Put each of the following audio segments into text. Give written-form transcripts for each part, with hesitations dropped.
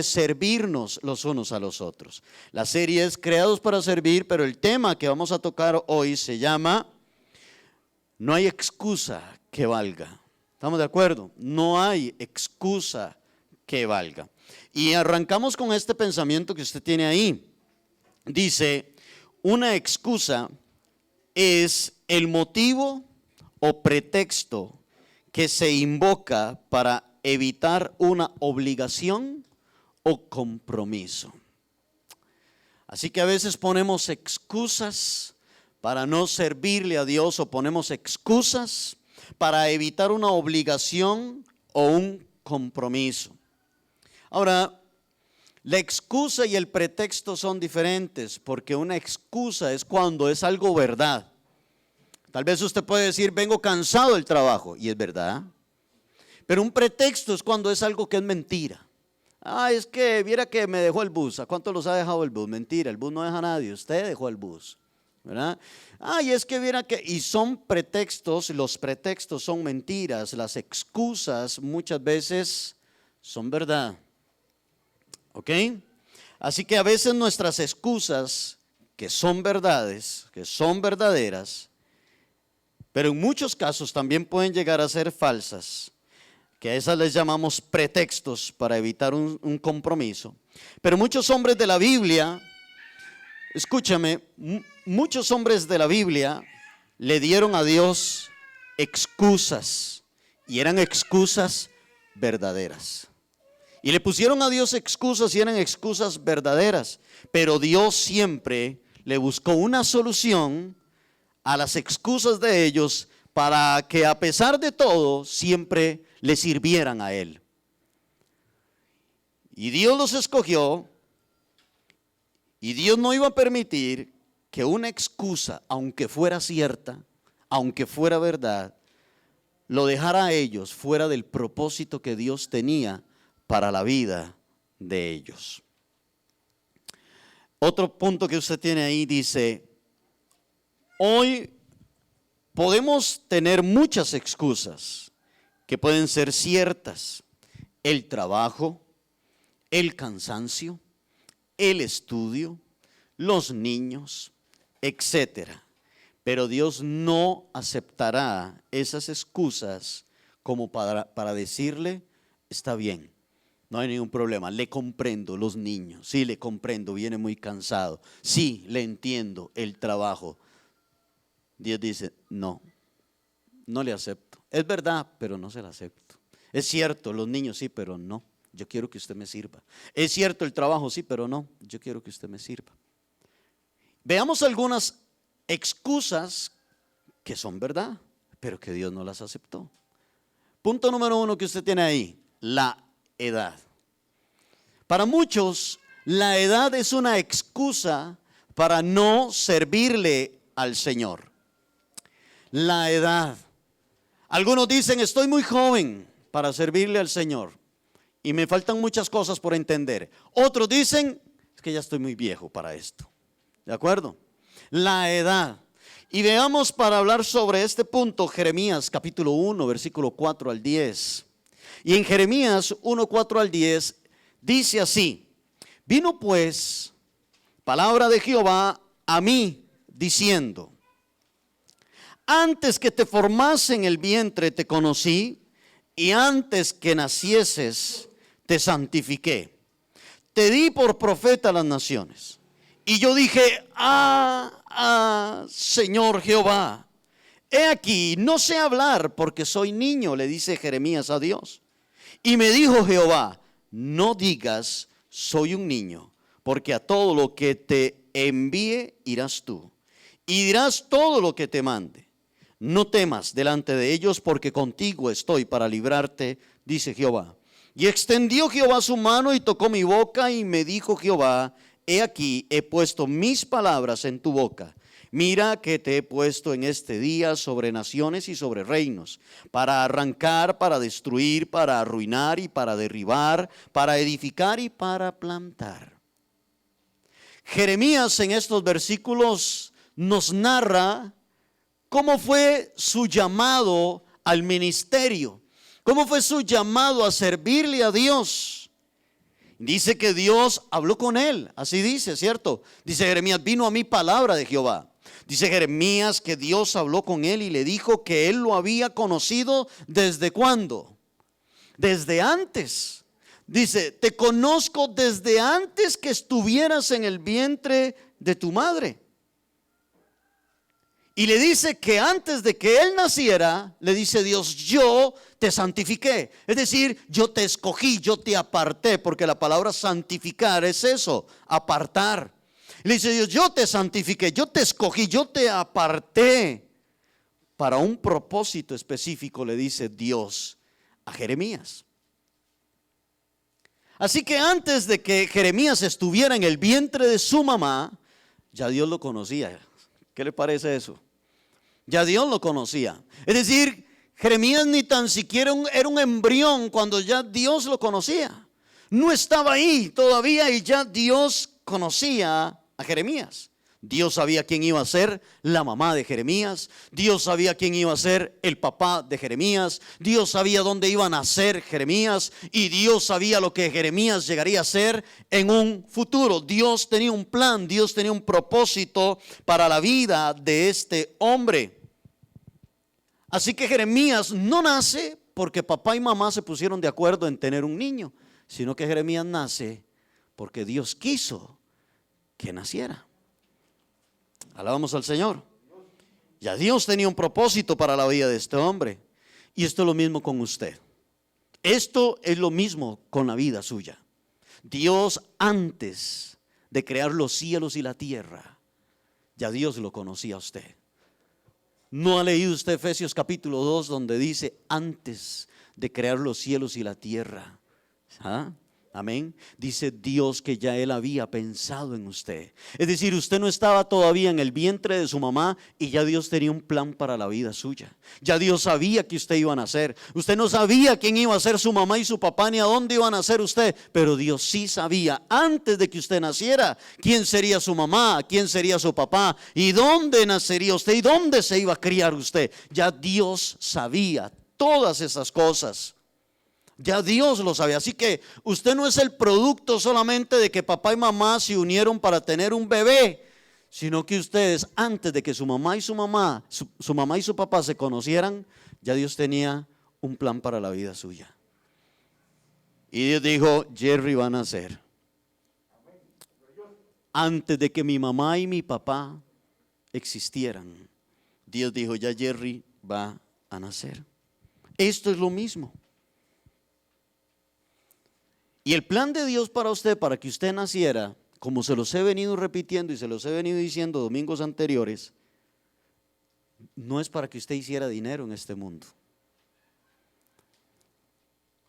servirnos los unos a los otros. La serie es Creados para Servir, pero el tema que vamos a tocar hoy se llama No hay excusa que valga. ¿Estamos de acuerdo? No hay excusa que valga. Y arrancamos con este pensamiento que usted tiene ahí. Dice, una excusa es el motivo o pretexto que se invoca para evitar una obligación o compromiso. Así que a veces ponemos excusas para no servirle a Dios o ponemos excusas para evitar una obligación o un compromiso. Ahora, la excusa y el pretexto son diferentes porque una excusa es cuando es algo verdad. Tal vez usted puede decir, vengo cansado del trabajo, y es verdad. Pero un pretexto es cuando es algo que es mentira. Es que viera que me dejó el bus. ¿A cuánto los ha dejado el bus? Mentira, el bus no deja a nadie, usted dejó el bus, ¿verdad? Y es que viera que, y son pretextos, los pretextos son mentiras, las excusas muchas veces son verdad, ¿ok? Así que a veces nuestras excusas, que son verdades, que son verdaderas, pero en muchos casos también pueden llegar a ser falsas, que a esas les llamamos pretextos para evitar un compromiso. Pero muchos hombres de la Biblia, escúchame, muchos hombres de la Biblia le dieron a Dios excusas, y eran excusas verdaderas. Y le pusieron a Dios excusas y eran excusas verdaderas, pero Dios siempre le buscó una solución a las excusas de ellos para que a pesar de todo siempre le sirvieran a Él. Y Dios los escogió y Dios no iba a permitir que una excusa, aunque fuera cierta, aunque fuera verdad, lo dejara a ellos fuera del propósito que Dios tenía para la vida de ellos. Otro punto que usted tiene ahí dice, hoy podemos tener muchas excusas que pueden ser ciertas: el trabajo, el cansancio, el estudio, los niños, etcétera. Pero Dios no aceptará esas excusas como para decirle, está bien, no hay ningún problema, le comprendo los niños, sí le comprendo, viene muy cansado, sí le entiendo el trabajo. Dios dice, no le acepto. Es verdad, pero no se la acepto. Es cierto, los niños sí, pero no, yo quiero que usted me sirva. Es cierto, el trabajo sí, pero no, yo quiero que usted me sirva. Veamos algunas excusas que son verdad, pero que Dios no las aceptó. Punto número 1 que usted tiene ahí, la edad. Para muchos, la edad es una excusa para no servirle al Señor. La edad. Algunos dicen, estoy muy joven para servirle al Señor y me faltan muchas cosas por entender. Otros dicen, es que ya estoy muy viejo para esto. ¿De acuerdo? La edad. Y veamos, para hablar sobre este punto, Jeremías capítulo 1, versículo 4 al 10. Y en Jeremías 1, 4 al 10 dice así: vino pues palabra de Jehová a mí diciendo, antes que te formase en el vientre te conocí, y antes que nacieses te santifiqué. Te di por profeta a las naciones. Y yo dije, Señor Jehová, he aquí, no sé hablar porque soy niño, le dice Jeremías a Dios. Y me dijo Jehová, no digas, soy un niño, porque a todo lo que te envíe irás tú, y dirás todo lo que te mande. No temas delante de ellos, porque contigo estoy para librarte, dice Jehová. Y extendió Jehová su mano y tocó mi boca, y me dijo Jehová, he aquí, he puesto mis palabras en tu boca. Mira que te he puesto en este día sobre naciones y sobre reinos, para arrancar, para destruir, para arruinar y para derribar, para edificar y para plantar. Jeremías en estos versículos nos narra cómo fue su llamado al ministerio, cómo fue su llamado a servirle a Dios. Dice que Dios habló con él, así dice, ¿cierto? Dice Jeremías, vino a mí palabra de Jehová. Dice Jeremías que Dios habló con él y le dijo que él lo había conocido ¿desde cuándo? Desde antes. Dice, te conozco desde antes que estuvieras en el vientre de tu madre. Y le dice que antes de que él naciera, le dice Dios, yo te santifiqué. Es decir, yo te escogí, yo te aparté, porque la palabra santificar es eso, apartar. Le dice Dios, yo te santifiqué, yo te escogí, yo te aparté para un propósito específico, le dice Dios a Jeremías. Así que antes de que Jeremías estuviera en el vientre de su mamá, ya Dios lo conocía. ¿Qué le parece eso? Ya Dios lo conocía. Es decir, Jeremías ni tan siquiera era un embrión cuando ya Dios lo conocía. No estaba ahí todavía y ya Dios conocía a Jeremías. Dios sabía quién iba a ser la mamá de Jeremías. Dios sabía quién iba a ser el papá de Jeremías. Dios sabía dónde iba a nacer Jeremías. Y Dios sabía lo que Jeremías llegaría a ser en un futuro. Dios tenía un plan, Dios tenía un propósito para la vida de este hombre. Así que Jeremías no nace porque papá y mamá se pusieron de acuerdo en tener un niño, sino que Jeremías nace porque Dios quiso que naciera. Alabamos al Señor. Ya Dios tenía un propósito para la vida de este hombre. Y esto es lo mismo con usted. Esto es lo mismo con la vida suya. Dios, antes de crear los cielos y la tierra, ya Dios lo conocía a usted. ¿No ha leído usted Efesios capítulo 2 donde dice antes de crear los cielos y la tierra? ¿Ah? Amén. Dice Dios que ya Él había pensado en usted. Es decir, usted no estaba todavía en el vientre de su mamá y ya Dios tenía un plan para la vida suya. Ya Dios sabía que usted iba a nacer. Usted no sabía quién iba a ser su mamá y su papá ni a dónde iba a nacer usted, pero Dios sí sabía antes de que usted naciera quién sería su mamá, quién sería su papá y dónde nacería usted y dónde se iba a criar usted. Ya Dios sabía todas esas cosas. Ya Dios lo sabe, así que usted no es el producto solamente de que papá y mamá se unieron para tener un bebé, sino que ustedes antes de que su mamá y su mamá y su papá se conocieran, ya Dios tenía un plan para la vida suya. Y Dios dijo, Jerry va a nacer. Antes de que mi mamá y mi papá existieran, Dios dijo, ya Jerry va a nacer. Esto es lo mismo. Y el plan de Dios para usted, para que usted naciera, como se los he venido repitiendo y se los he venido diciendo domingos anteriores, no es para que usted hiciera dinero en este mundo.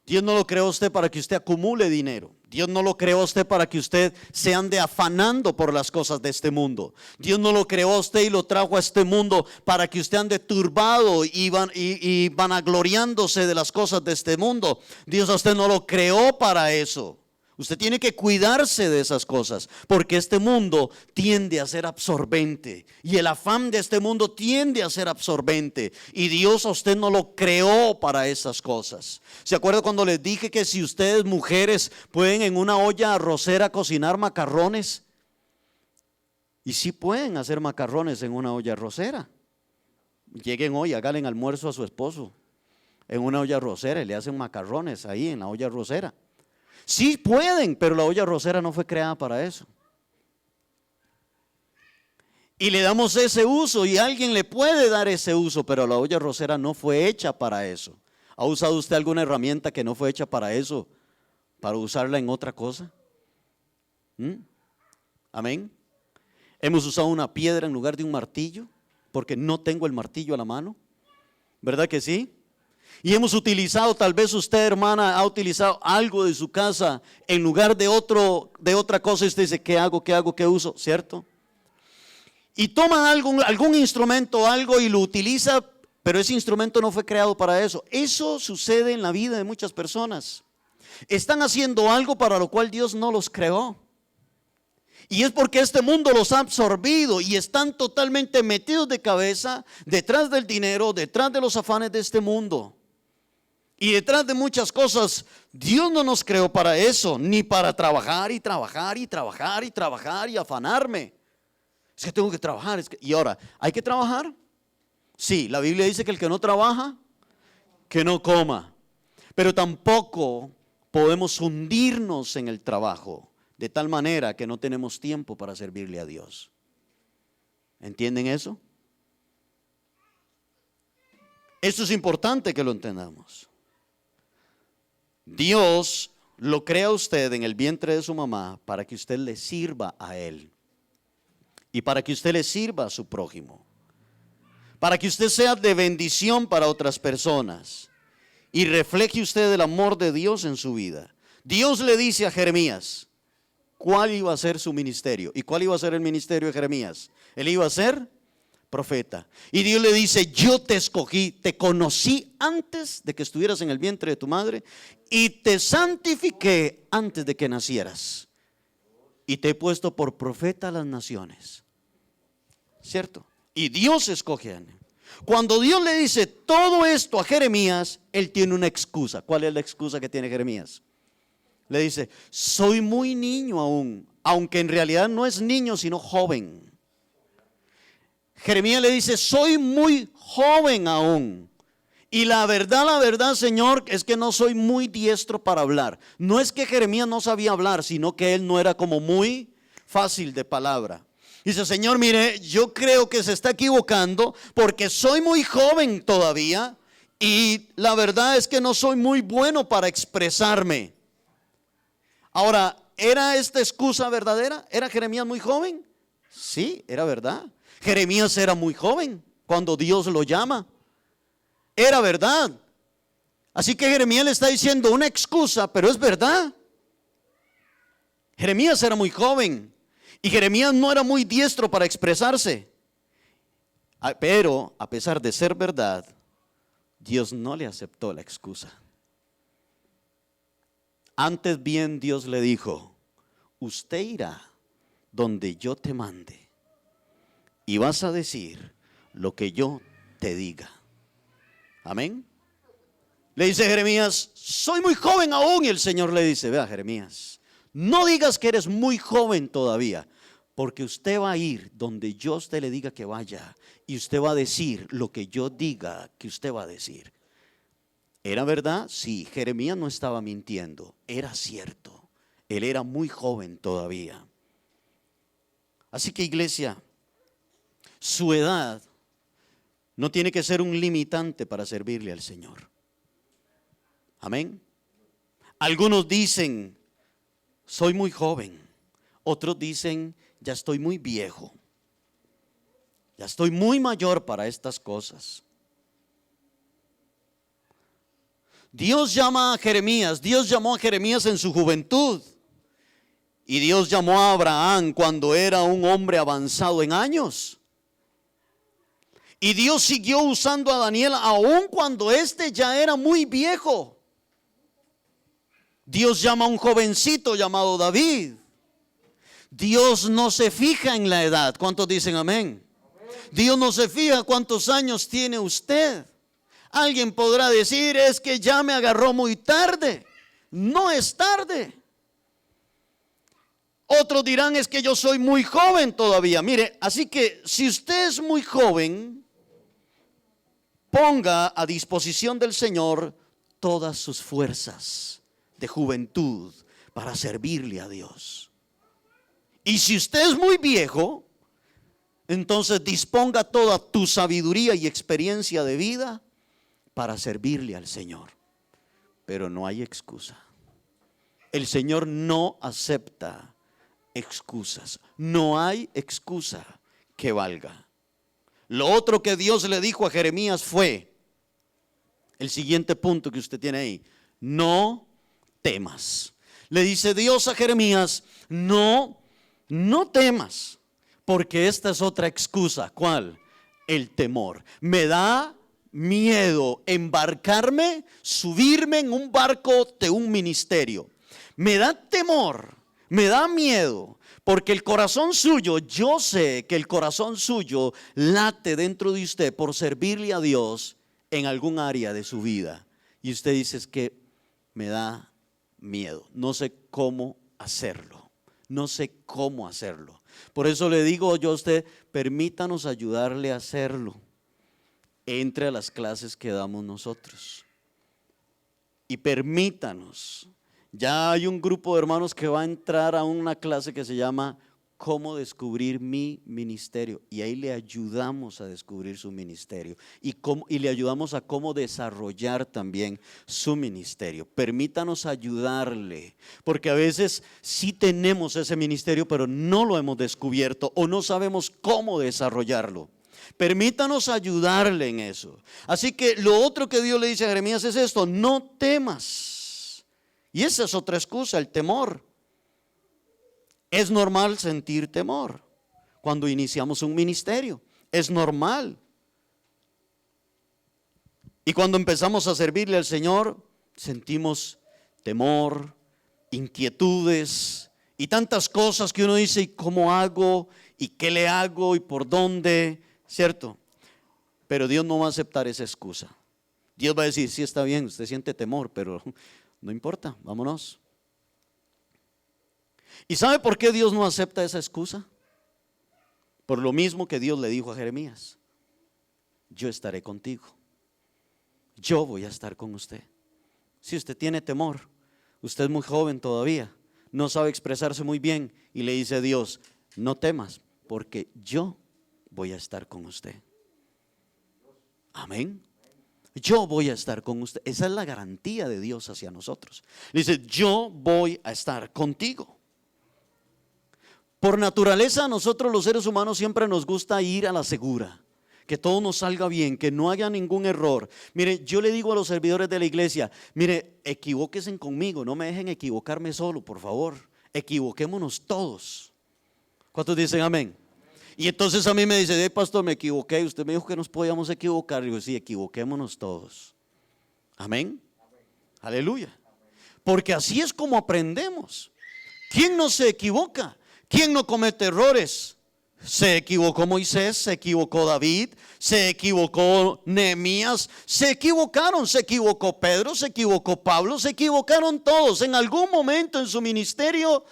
Dios no lo creó a usted para que usted acumule dinero. Dios no lo creó a usted para que usted se ande afanando por las cosas de este mundo. Dios no lo creó a usted y lo trajo a este mundo para que usted ande turbado y vanagloriándose de las cosas de este mundo. Dios a usted no lo creó para eso. Usted tiene que cuidarse de esas cosas, porque este mundo tiende a ser absorbente y el afán de este mundo tiende a ser absorbente, y Dios a usted no lo creó para esas cosas. ¿Se acuerda cuando les dije que si ustedes mujeres pueden en una olla arrocera cocinar macarrones? Y sí pueden hacer macarrones en una olla arrocera. Lleguen hoy, háganle almuerzo a su esposo en una olla arrocera y le hacen macarrones ahí en la olla arrocera. Sí pueden, pero la olla arrocera no fue creada para eso. Y le damos ese uso y alguien le puede dar ese uso, pero la olla arrocera no fue hecha para eso. ¿Ha usado usted alguna herramienta que no fue hecha para eso, para usarla en otra cosa? Amén. Hemos usado una piedra en lugar de un martillo, porque no tengo el martillo a la mano. ¿Verdad que sí? Y hemos utilizado, tal vez usted, hermana, ha utilizado algo de su casa en lugar de otra cosa, y usted dice, ¿qué hago? ¿Qué uso? ¿Cierto? Y toma algún instrumento, algo, y lo utiliza, pero ese instrumento no fue creado para eso. Eso sucede en la vida de muchas personas. Están haciendo algo para lo cual Dios no los creó. Y es porque este mundo los ha absorbido y están totalmente metidos de cabeza detrás del dinero, detrás de los afanes de este mundo. Y detrás de muchas cosas, Dios no nos creó para eso, ni para trabajar y trabajar y trabajar y trabajar y afanarme. Es que tengo que trabajar. Y ahora, ¿hay que trabajar? Sí, la Biblia dice que el que no trabaja, que no coma. Pero tampoco podemos hundirnos en el trabajo de tal manera que no tenemos tiempo para servirle a Dios. ¿Entienden eso? Esto es importante que lo entendamos. Dios lo crea a usted en el vientre de su mamá para que usted le sirva a Él y para que usted le sirva a su prójimo, para que usted sea de bendición para otras personas y refleje usted el amor de Dios en su vida. Dios le dice a Jeremías cuál iba a ser su ministerio. ¿Y cuál iba a ser el ministerio de Jeremías? Él iba a ser profeta. Y Dios le dice: yo te escogí, te conocí antes de que estuvieras en el vientre de tu madre y te santifiqué antes de que nacieras y te he puesto por profeta a las naciones. ¿Cierto? Y Dios escoge a él. Cuando Dios le dice todo esto a Jeremías, él tiene una excusa. ¿Cuál es la excusa que tiene Jeremías? Le dice: soy muy niño aún, aunque en realidad no es niño sino joven. Jeremías le dice: soy muy joven aún. Y la verdad, Señor, es que no soy muy diestro para hablar. No es que Jeremías no sabía hablar, sino que él no era como muy fácil de palabra. Dice: Señor, mire, yo creo que se está equivocando porque soy muy joven todavía y la verdad es que no soy muy bueno para expresarme. Ahora, ¿era esta excusa verdadera? ¿Era Jeremías muy joven? Sí, era verdad. Jeremías era muy joven cuando Dios lo llama. Era verdad. Así que Jeremías le está diciendo una excusa, pero es verdad. Jeremías era muy joven y Jeremías no era muy diestro para expresarse. Pero a pesar de ser verdad, Dios no le aceptó la excusa. Antes bien Dios le dijo: usted irá donde yo te mande y vas a decir lo que yo te diga. Amén. Le dice Jeremías: soy muy joven aún. Y el Señor le dice: vea, Jeremías, no digas que eres muy joven todavía, porque usted va a ir donde yo a usted le diga que vaya y usted va a decir lo que yo diga que usted va a decir. ¿Era verdad? Sí, Jeremías no estaba mintiendo, era cierto. Él era muy joven todavía. Así que, iglesia, su edad no tiene que ser un limitante para servirle al Señor. Amén. Algunos dicen: soy muy joven. Otros dicen: ya estoy muy viejo. Ya estoy muy mayor para estas cosas. Dios llama a Jeremías. Dios llamó a Jeremías en su juventud. Y Dios llamó a Abraham cuando era un hombre avanzado en años. Y Dios siguió usando a Daniel aun cuando éste ya era muy viejo. Dios llama a un jovencito llamado David. Dios no se fija en la edad. ¿Cuántos dicen amén? Dios no se fija cuántos años tiene usted. Alguien podrá decir: es que ya me agarró muy tarde. No es tarde. Otros dirán: es que yo soy muy joven todavía. Mire, así que si usted es muy joven, ponga a disposición del Señor todas sus fuerzas de juventud para servirle a Dios. Y si usted es muy viejo, entonces disponga toda tu sabiduría y experiencia de vida para servirle al Señor. Pero no hay excusa. El Señor no acepta excusas. No hay excusa que valga. Lo otro que Dios le dijo a Jeremías fue el siguiente punto que usted tiene ahí: no temas. Le dice Dios a Jeremías: no temas, porque esta es otra excusa. ¿Cuál? El temor. Me da miedo embarcarme, subirme en un barco de un ministerio. Me da temor, me da miedo, porque el corazón suyo, yo sé que el corazón suyo late dentro de usted por servirle a Dios en algún área de su vida. y usted dice: es que me da miedo, no sé cómo hacerlo, no sé cómo hacerlo. Por eso le digo yo a usted: permítanos ayudarle a hacerlo. Entre a las clases que damos nosotros y permítanos. Ya hay un grupo de hermanos que va a entrar a una clase que se llama Cómo descubrir mi ministerio, y ahí le ayudamos a descubrir su ministerio y le ayudamos a cómo desarrollar también su ministerio. Permítanos ayudarle, porque a veces sí tenemos ese ministerio, pero no lo hemos descubierto o no sabemos cómo desarrollarlo. Permítanos ayudarle en eso. Así que lo otro que Dios le dice a Jeremías es esto: no temas. Y esa es otra excusa, el temor. Es normal sentir temor cuando iniciamos un ministerio, es normal. Y cuando empezamos a servirle al Señor, sentimos temor, inquietudes y tantas cosas que uno dice: ¿y cómo hago? ¿Y qué le hago? ¿Y por dónde? ¿Cierto? Pero Dios no va a aceptar esa excusa. Dios va a decir: sí, está bien, usted siente temor, pero no importa, vámonos. ¿Y sabe por qué Dios no acepta esa excusa? Por lo mismo que Dios le dijo a Jeremías: yo estaré contigo, yo voy a estar con usted. Si usted tiene temor, usted es muy joven todavía, no sabe expresarse muy bien, y le dice a Dios: no temas, porque yo voy a estar con usted. Amén. Yo voy a estar con usted. Esa es la garantía de Dios hacia nosotros. Dice: yo voy a estar contigo. Por naturaleza, a nosotros los seres humanos siempre nos gusta ir a la segura, que todo nos salga bien, que no haya ningún error. Mire, yo le digo a los servidores de la iglesia: mire, equivóquense conmigo, no me dejen equivocarme solo, por favor. Equivoquémonos todos. ¿Cuántos dicen amén? Y entonces a mí me dice: pastor, me equivoqué, usted me dijo que nos podíamos equivocar. Y yo: sí, equivoquémonos todos. Amén. Aleluya. Porque así es como aprendemos. ¿Quién no se equivoca? ¿Quién no comete errores? Se equivocó Moisés, se equivocó David, se equivocó Nehemías, se equivocó Pedro, se equivocó Pablo, se equivocaron todos. En algún momento en su ministerio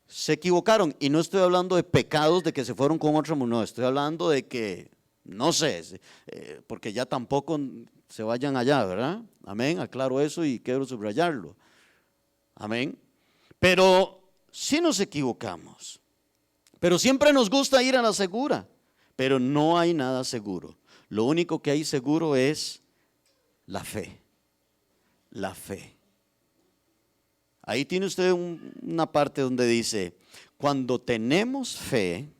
se equivocaron. Y no estoy hablando de pecados de que se fueron con otro, no, estoy hablando de que, no sé, porque ya tampoco se vayan allá, ¿verdad? Amén, aclaro eso y quiero subrayarlo. Amén. Pero sí nos equivocamos. Pero siempre nos gusta ir a la segura. Pero no hay nada seguro. Lo único que hay seguro es la fe. La fe. Ahí tiene usted una parte donde dice: cuando tenemos fe,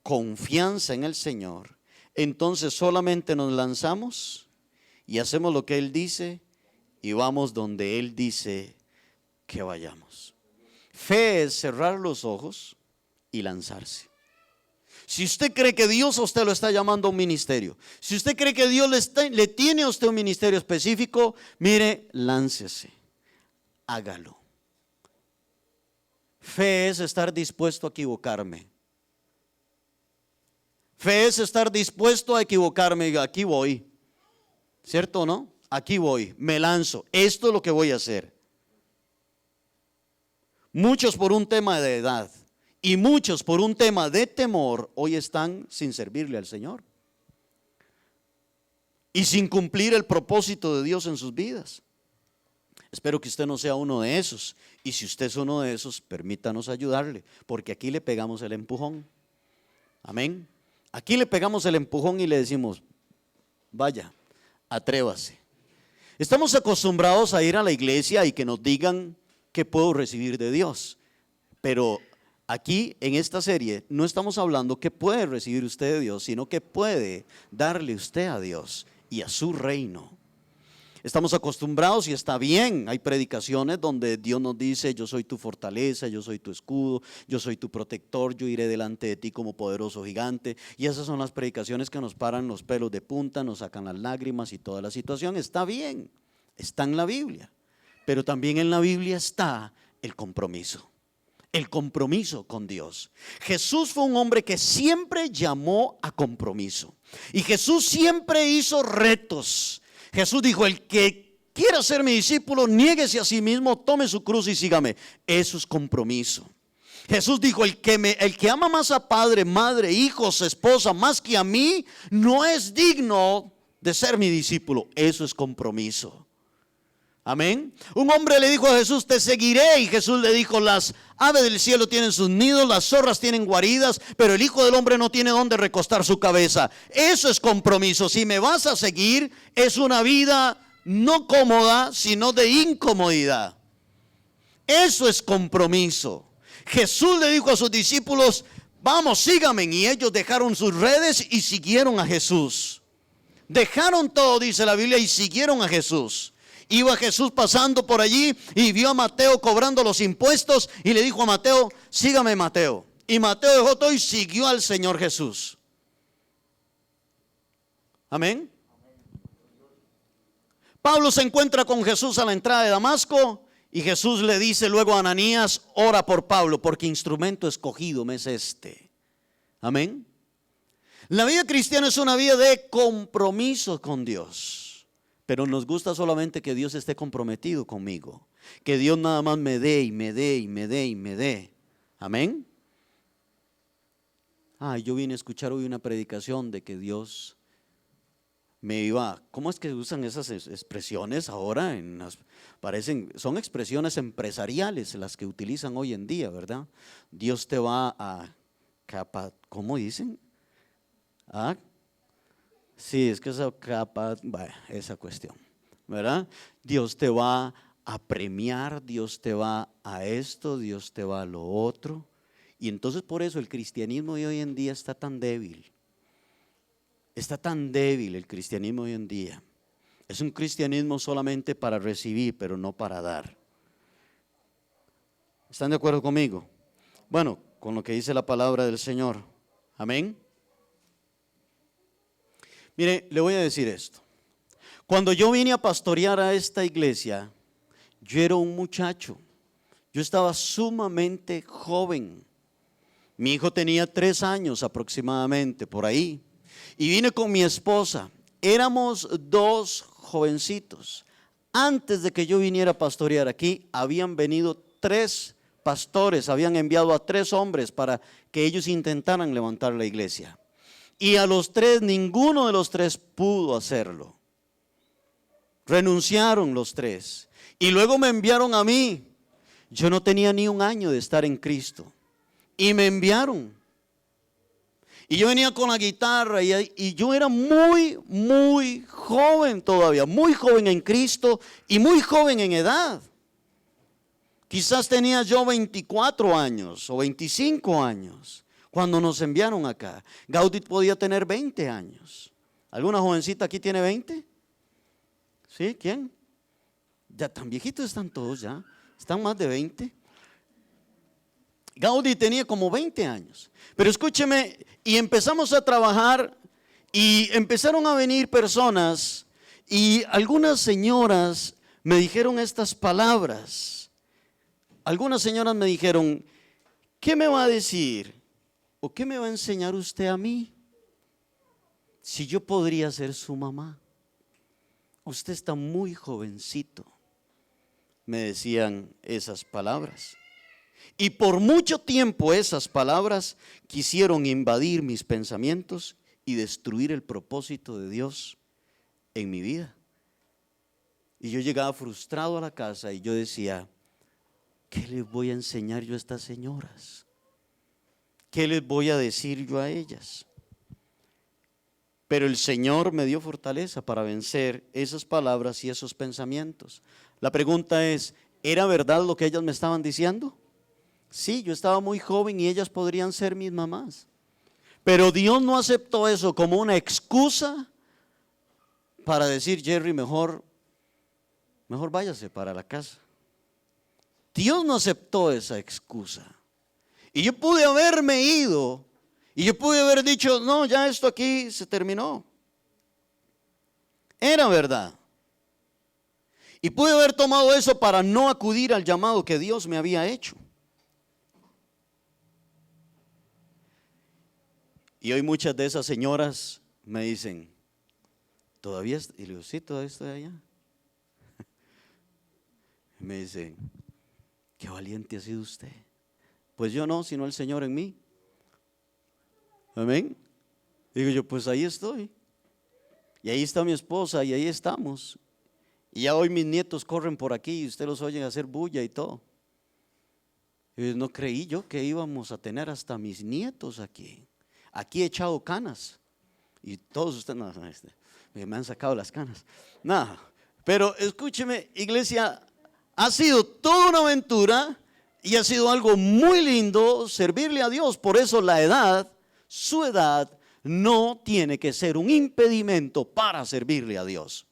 confianza en el Señor, entonces solamente nos lanzamos y hacemos lo que Él dice y vamos donde Él dice que vayamos. Fe es cerrar los ojos y lanzarse. Si usted cree que Dios a usted lo está llamando a un ministerio, si usted cree que Dios le tiene a usted un ministerio específico, mire, láncese, hágalo. Fe es estar dispuesto a equivocarme. Fe es estar dispuesto a equivocarme. Aquí voy, ¿cierto o no? Aquí voy, me lanzo, esto es lo que voy a hacer. Muchos por un tema de edad y muchos por un tema de temor hoy están sin servirle al Señor y sin cumplir el propósito de Dios en sus vidas. Espero que usted no sea uno de esos, y si usted es uno de esos, permítanos ayudarle, porque aquí le pegamos el empujón. Amén. Aquí le pegamos el empujón y le decimos: vaya, atrévase. Estamos acostumbrados a ir a la iglesia y que nos digan qué puedo recibir de Dios, pero aquí en esta serie no estamos hablando qué puede recibir usted de Dios, sino qué puede darle usted a Dios y a su reino. Estamos acostumbrados, y está bien, hay predicaciones donde Dios nos dice: yo soy tu fortaleza, yo soy tu escudo, yo soy tu protector, yo iré delante de ti como poderoso gigante. Y esas son las predicaciones que nos paran los pelos de punta, nos sacan las lágrimas y toda la situación. Está bien, está en la Biblia, pero también en la Biblia está el compromiso con Dios. Jesús fue un hombre que siempre llamó a compromiso, y Jesús siempre hizo retos. Jesús dijo: el que quiera ser mi discípulo, niéguese a sí mismo, tome su cruz y sígame. Eso es compromiso. Jesús dijo, el que ama más a padre, madre, hijos, esposa, más que a mí, no es digno de ser mi discípulo. Eso es compromiso. Amén. Un hombre le dijo a Jesús, te seguiré. Y Jesús le dijo, las aves del cielo tienen sus nidos, las zorras tienen guaridas, pero el Hijo del Hombre no tiene dónde recostar su cabeza. Eso es compromiso. Si me vas a seguir, es una vida no cómoda, sino de incomodidad. Eso es compromiso. Jesús le dijo a sus discípulos, vamos, síganme. Y ellos dejaron sus redes y siguieron a Jesús. Dejaron todo, dice la Biblia, y siguieron a Jesús. Iba Jesús pasando por allí y vio a Mateo cobrando los impuestos y le dijo a Mateo, sígame Mateo. Y Mateo dejó todo y siguió al Señor Jesús. Amén. Pablo se encuentra con Jesús a la entrada de Damasco y Jesús le dice luego a Ananías, ora por Pablo porque instrumento escogido me es este. Amén. La vida cristiana es una vida de compromiso con Dios. Pero nos gusta solamente que Dios esté comprometido conmigo. Que Dios nada más me dé y me dé y me dé y me dé. Amén. Yo vine a escuchar hoy una predicación de que Dios me iba. ¿Cómo es que usan esas expresiones ahora? Son expresiones empresariales las que utilizan hoy en día, ¿verdad? Dios te va a ¿cómo dicen? Sí, es que esa cuestión, ¿verdad? Dios te va a premiar, Dios te va a esto, Dios te va a lo otro. Y entonces por eso el cristianismo de hoy en día está tan débil. Está tan débil el cristianismo hoy en día. Es un cristianismo solamente para recibir, pero no para dar. ¿Están de acuerdo conmigo? Bueno, con lo que dice la palabra del Señor. Amén. Mire, le voy a decir esto. Cuando yo vine a pastorear a esta iglesia, yo era un muchacho. Yo estaba sumamente joven. Mi hijo tenía 3 años aproximadamente, por ahí. Y vine con mi esposa. Éramos 2 jovencitos. Antes de que yo viniera a pastorear aquí, habían venido 3 pastores, habían enviado a 3 hombres para que ellos intentaran levantar la iglesia. Y a los 3, ninguno de los 3 pudo hacerlo. Renunciaron los 3. Y luego me enviaron a mí. Yo no tenía ni 1 año de estar en Cristo. Y me enviaron. Y yo venía con la guitarra y yo era muy joven todavía. Muy joven en Cristo y muy joven en edad. Quizás tenía yo 24 años o 25 años. Cuando nos enviaron acá, Gaudí podía tener 20 años. ¿Alguna jovencita aquí tiene 20? ¿Sí? ¿Quién? Ya tan viejitos están todos ya. Están más de 20. Gaudí tenía como 20 años. Pero escúcheme, y empezamos a trabajar y empezaron a venir personas y algunas señoras me dijeron estas palabras. Algunas señoras me dijeron, ¿qué me va a decir? ¿O qué me va a enseñar usted a mí? Si yo podría ser su mamá. Usted está muy jovencito. Me decían esas palabras. Y por mucho tiempo esas palabras quisieron invadir mis pensamientos y destruir el propósito de Dios en mi vida. Y yo llegaba frustrado a la casa y yo decía, ¿qué les voy a enseñar yo a estas señoras? ¿Qué les voy a decir yo a ellas? Pero el Señor me dio fortaleza para vencer esas palabras y esos pensamientos. La pregunta es, ¿era verdad lo que ellas me estaban diciendo? Sí, yo estaba muy joven y ellas podrían ser mis mamás. Pero Dios no aceptó eso como una excusa para decir, Jerry, mejor váyase para la casa. Dios no aceptó esa excusa. Y yo pude haberme ido y yo pude haber dicho, no, ya esto aquí se terminó. Era verdad. Y pude haber tomado eso para no acudir al llamado que Dios me había hecho. Y hoy muchas de esas señoras me dicen, ¿todavía? Y le digo, sí, todavía estoy allá. Y me dice, qué valiente ha sido usted. Pues yo no, sino el Señor en mí. Amén. Digo yo, pues ahí estoy. Y ahí está mi esposa y ahí estamos. Y ya hoy mis nietos corren por aquí y usted los oye hacer bulla y todo. Y no creí yo que íbamos a tener hasta mis nietos aquí. Aquí he echado canas. Y todos ustedes, no, me han sacado las canas. Nada, pero escúcheme, iglesia, ha sido toda una aventura y ha sido algo muy lindo servirle a Dios. Por eso la edad, su edad, no tiene que ser un impedimento para servirle a Dios.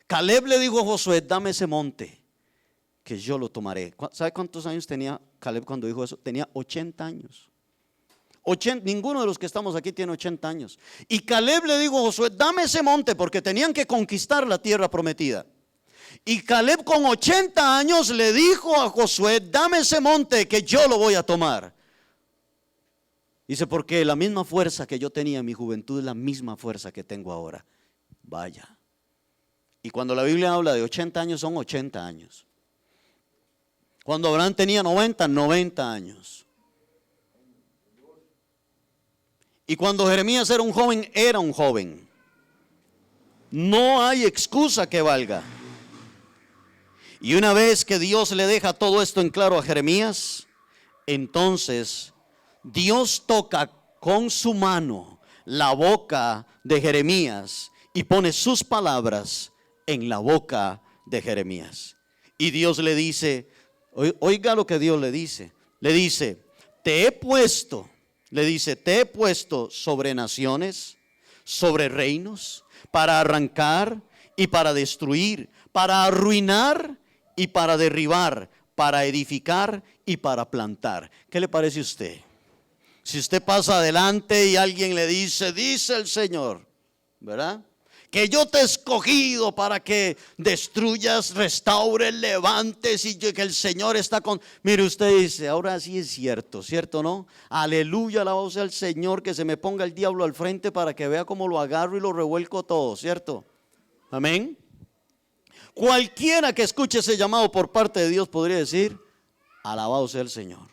Caleb le dijo a Josué, dame ese monte, que yo lo tomaré. ¿Sabe cuántos años tenía Caleb cuando dijo eso? Tenía 80 años. Ninguno de los que estamos aquí tiene 80 años. Y Caleb le dijo a Josué, dame ese monte, porque tenían que conquistar la tierra prometida. Y Caleb con 80 años le dijo a Josué, dame ese monte que yo lo voy a tomar. Dice, porque la misma fuerza que yo tenía en mi juventud es la misma fuerza que tengo ahora. Vaya. Y cuando la Biblia habla de 80 años, son 80 años. Cuando Abraham tenía 90 años. Y cuando Jeremías era un joven, era un joven. No hay excusa que valga. Y una vez que Dios le deja todo esto en claro a Jeremías, entonces Dios toca con su mano la boca de Jeremías y pone sus palabras en la boca de Jeremías. Y Dios le dice, oiga lo que Dios le dice. Le dice, te he puesto sobre naciones, sobre reinos, para arrancar y para destruir, para arruinar y para derribar, para edificar y para plantar. ¿Qué le parece a usted? Si usted pasa adelante y alguien le dice, dice el Señor, ¿verdad? Que yo te he escogido para que destruyas, restaures, levantes y que el Señor está con... Mire, usted dice, ahora sí es cierto, ¿cierto no? Aleluya, alabado sea el Señor, que se me ponga el diablo al frente para que vea cómo lo agarro y lo revuelco todo, ¿cierto? Amén. Cualquiera que escuche ese llamado por parte de Dios podría decir, alabado sea el Señor.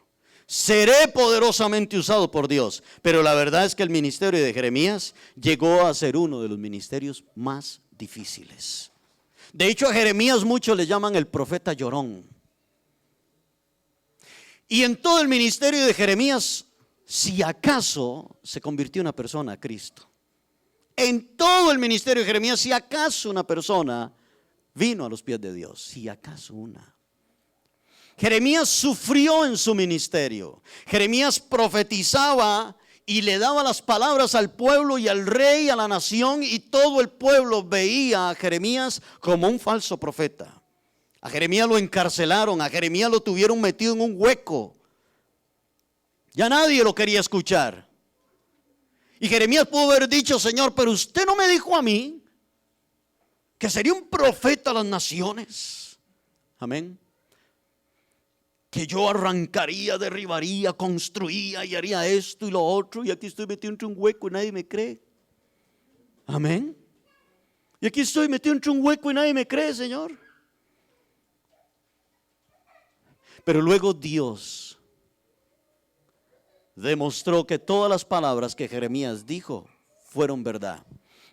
Seré poderosamente usado por Dios. Pero la verdad es que el ministerio de Jeremías llegó a ser uno de los ministerios más difíciles. De hecho, a Jeremías muchos le llaman el profeta llorón. Y en todo el ministerio de Jeremías, si acaso se convirtió una persona a Cristo. En todo el ministerio de Jeremías, si acaso una persona vino a los pies de Dios, si acaso una. Jeremías sufrió en su ministerio. Jeremías profetizaba y le daba las palabras al pueblo y al rey, a la nación, y todo el pueblo veía a Jeremías como un falso profeta. A Jeremías lo encarcelaron, a Jeremías lo tuvieron metido en un hueco. Ya nadie lo quería escuchar. Y Jeremías pudo haber dicho, Señor, pero usted no me dijo a mí que sería un profeta a las naciones. Amén. Que yo arrancaría, derribaría, construía y haría esto y lo otro. Y aquí estoy metido entre un hueco y nadie me cree. Amén. Y aquí estoy metido entre un hueco y nadie me cree, Señor. Pero luego Dios demostró que todas las palabras que Jeremías dijo fueron verdad.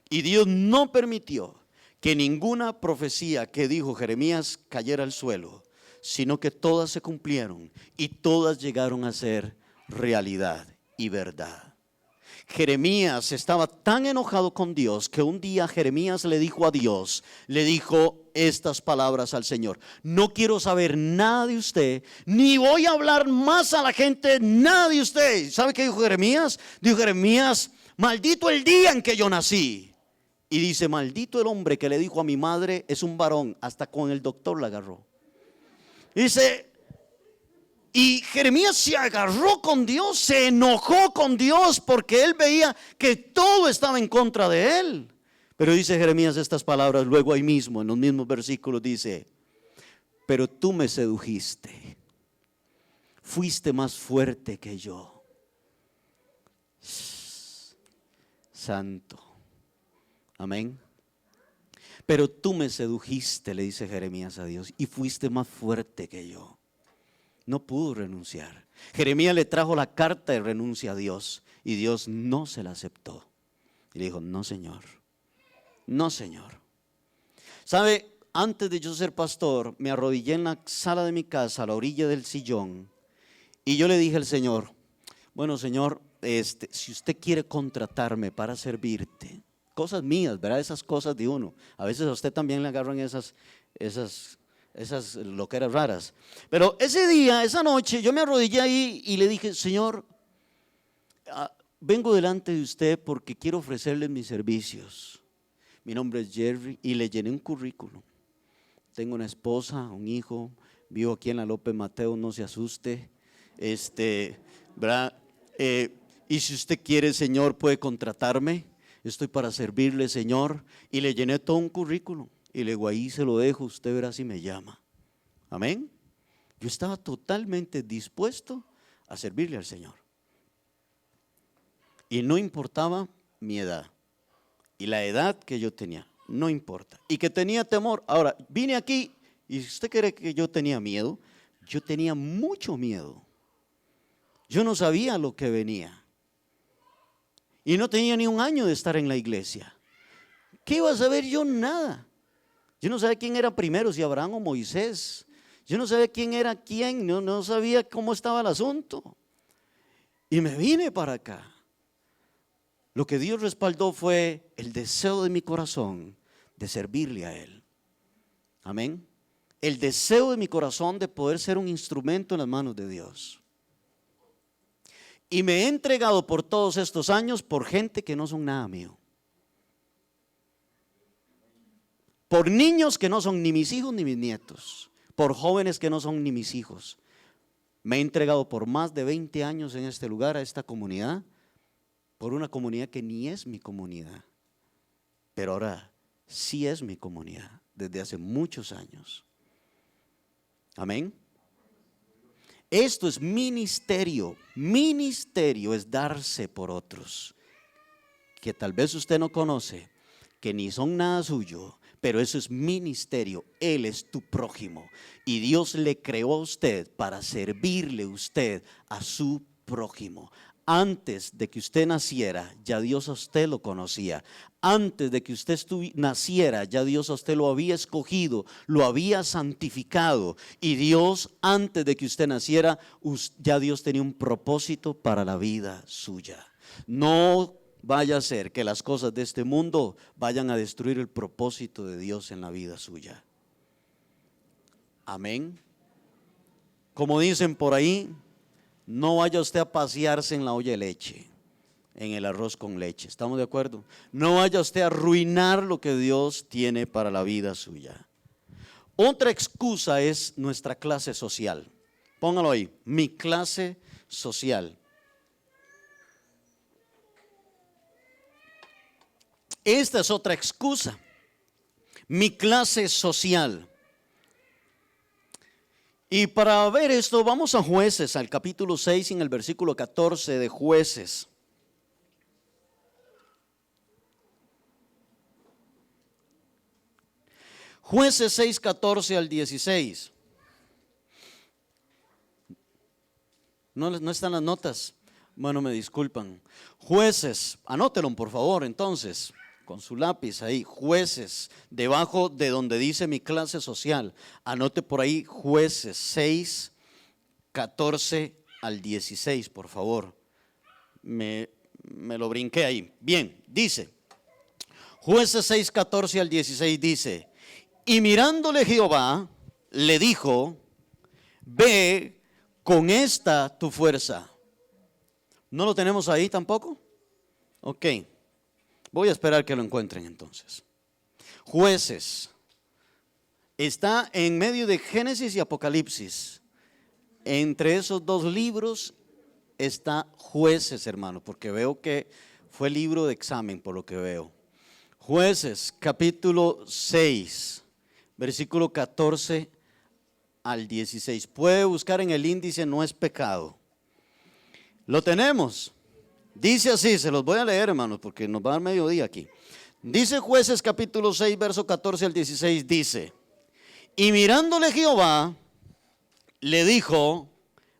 Y Dios no permitió que ninguna profecía que dijo Jeremías cayera al suelo, sino que todas se cumplieron y todas llegaron a ser realidad y verdad. Jeremías estaba tan enojado con Dios que un día Jeremías le dijo a Dios, le dijo estas palabras al Señor: no quiero saber nada de usted, ni voy a hablar más a la gente nada de usted. ¿Sabe qué dijo Jeremías? Dijo Jeremías: maldito el día en que yo nací. Y dice: maldito el hombre que le dijo a mi madre es un varón. Hasta con el doctor la agarró. Dice, y Jeremías se agarró con Dios, se enojó con Dios porque él veía que todo estaba en contra de él. Pero dice Jeremías estas palabras luego ahí mismo, en los mismos versículos, dice: pero tú me sedujiste, fuiste más fuerte que yo. Santo. Amén. Pero tú me sedujiste, le dice Jeremías a Dios, y fuiste más fuerte que yo. No pudo renunciar. Jeremías le trajo la carta de renuncia a Dios y Dios no se la aceptó. Y le dijo, no Señor, no Señor. ¿Sabe? Antes de yo ser pastor, me arrodillé en la sala de mi casa, a la orilla del sillón, y yo le dije al Señor, bueno Señor, si usted quiere contratarme para servirte, cosas mías, ¿verdad? Esas cosas de uno. A veces a usted también le agarran esas loqueras raras. Pero ese día, esa noche, yo me arrodillé ahí y le dije, Señor, vengo delante de usted porque quiero ofrecerle mis servicios. Mi nombre es Jerry y le llené un currículum. Tengo una esposa, un hijo, vivo aquí en la López Mateo, no se asuste. ¿Verdad? Y si usted quiere, Señor, puede contratarme. Estoy para servirle, Señor. Y le llené todo un currículum. Y le digo, ahí se lo dejo, usted verá si me llama. Amén. Yo estaba totalmente dispuesto a servirle al Señor. Y no importaba mi edad. Y la edad que yo tenía, no importa. Y que tenía temor. Ahora, vine aquí y si usted cree que yo tenía miedo, yo tenía mucho miedo. Yo no sabía lo que venía. Y no tenía ni un año de estar en la iglesia. ¿Qué iba a saber yo? Nada. Yo no sabía quién era primero, si Abraham o Moisés. Yo no sabía quién era quién, no sabía cómo estaba el asunto. Y me vine para acá. Lo que Dios respaldó fue el deseo de mi corazón de servirle a Él. Amén. El deseo de mi corazón de poder ser un instrumento en las manos de Dios. Y me he entregado por todos estos años por gente que no son nada mío. Por niños que no son ni mis hijos ni mis nietos. Por jóvenes que no son ni mis hijos. Me he entregado por más de 20 años en este lugar, a esta comunidad. Por una comunidad que ni es mi comunidad. Pero ahora sí es mi comunidad. Desde hace muchos años. Amén. Esto es ministerio. Ministerio es darse por otros. Que tal vez usted no conoce. Que ni son nada suyo. Pero eso es ministerio. Él es tu prójimo. Y Dios le creó a usted para servirle usted a su prójimo. Antes de que usted naciera, ya Dios a usted lo conocía. Antes de que usted naciera, ya Dios a usted lo había escogido, lo había santificado. Y Dios, antes de que usted naciera, ya Dios tenía un propósito para la vida suya. No vaya a ser que las cosas de este mundo vayan a destruir el propósito de Dios en la vida suya. Amén. Como dicen por ahí, no vaya usted a pasearse en la olla de leche, en el arroz con leche. ¿Estamos de acuerdo? No vaya usted a arruinar lo que Dios tiene para la vida suya. Otra excusa es nuestra clase social. Póngalo ahí, mi clase social. Esta es otra excusa. Mi clase social. Y para ver esto, vamos a Jueces, al capítulo 6, en el versículo 14 de Jueces. Jueces 6, 14 al 16. No están las notas. Bueno, me disculpan. Jueces, anótelo por favor entonces, con su lápiz ahí. Jueces, debajo de donde dice mi clase social. Anote por ahí Jueces 6, 14 al 16, por favor. Me lo brinqué ahí. Bien, dice. Jueces 6, 14 al 16 dice. Y mirándole Jehová, le dijo, ve con esta tu fuerza. ¿No lo tenemos ahí tampoco? Ok. Voy a esperar que lo encuentren entonces. Jueces. Está en medio de Génesis y Apocalipsis. Entre esos dos libros está Jueces, hermano, porque veo que fue libro de examen por lo que veo. Jueces, capítulo 6, versículo 14 al 16. Puede buscar en el índice, no es pecado. Lo tenemos. Dice así, se los voy a leer, hermanos, porque nos va a dar mediodía aquí. Dice Jueces capítulo 6, verso 14 al 16, dice: y mirándole Jehová, le dijo: